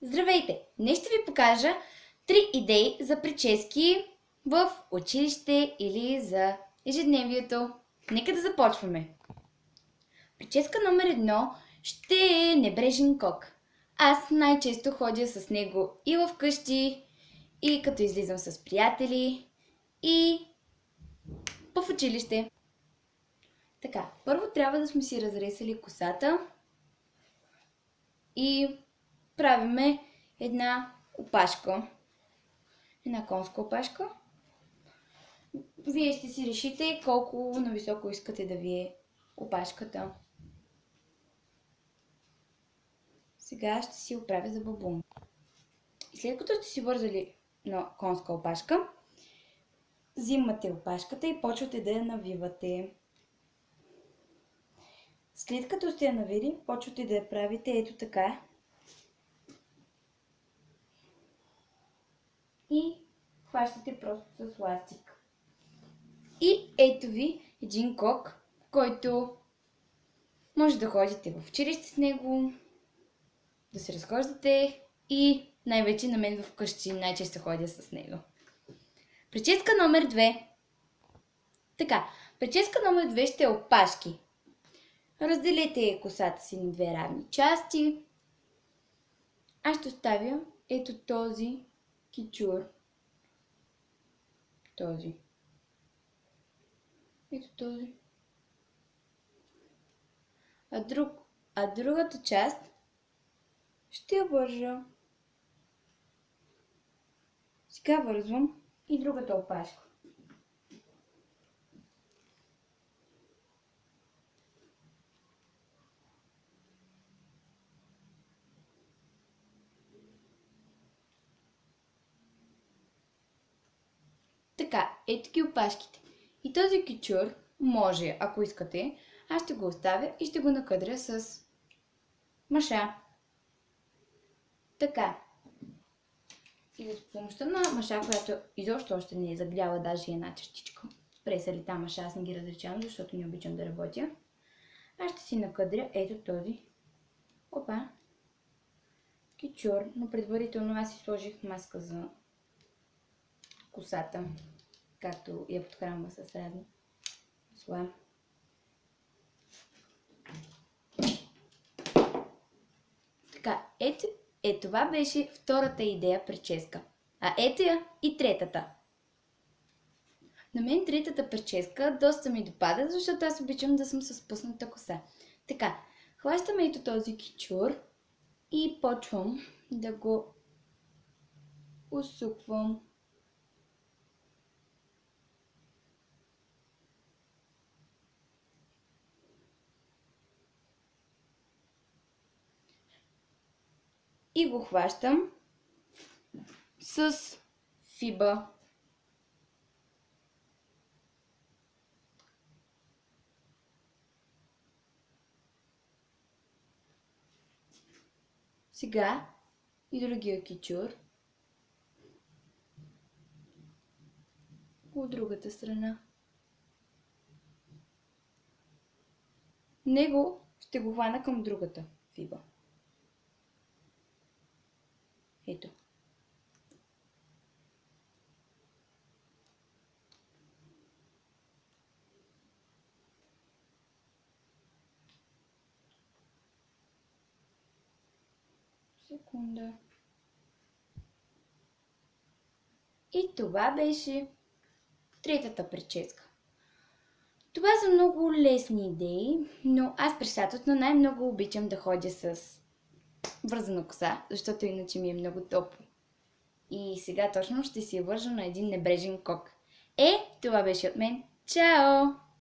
Здравейте! Днес ще ви покажа 3 идеи за прически в училище или за ежедневието. Нека да започваме. Прическа номер 1 ще е небрежен кок. Аз най-често ходя с него и в къщи, и като излизам с приятели, и в училище. Така, първо трябва да сме си разресали косата и правиме една опашка. Една конска опашка. Вие ще си решите колко нависоко искате да ви е опашката. Сега ще си оправя за бабун. И след като сте си вързали на конска опашка, взимате опашката и почвате да я навивате. След като сте я навили, почвате да я правите ето така. И хващате просто с ластик. И ето ви един кок, който може да ходите в училище с него, да се разхождате и най-вече на мен вкъщи най-често ходя с него. Прическа номер 2. Така, прическа номер 2 ще е опашки. Разделете косата си на 2 равни части. Аз ще оставя ето този кичур. Този. Ето този. А другата част ще я вържа. Сега вързвам и другата опашка. Така, ето ги опашките. И този кичур може, ако искате, аз ще го оставя и ще го накъдря с маша. Така. И с помощта на маша, която изобщо още не е загряла, даже една частичка. Пресали там маша, аз не ги разрешавам, защото не обичам да работя. Аз ще си накъдря ето този. Опа. Кичур, но предварително аз си сложих маска за косата, както я подхранва с разни масла. Така, ето това беше втората идея прическа. А ето я и третата. На мен третата прическа доста ми допада, защото аз обичам да съм с пусната коса. Така, хващам ето този кичур и почвам да го усуквам. И го хващам с фиба. Сега и другия кичур от другата страна. Него ще го хвана към другата фиба. Ето. Секунда. И това беше третата прическа. Това са много лесни идеи, но аз през лятото най-много обичам да ходя с вързана коса, защото иначе ми е много топло. И сега точно ще си я вържа на един небрежен кок. Това беше от мен. Чао!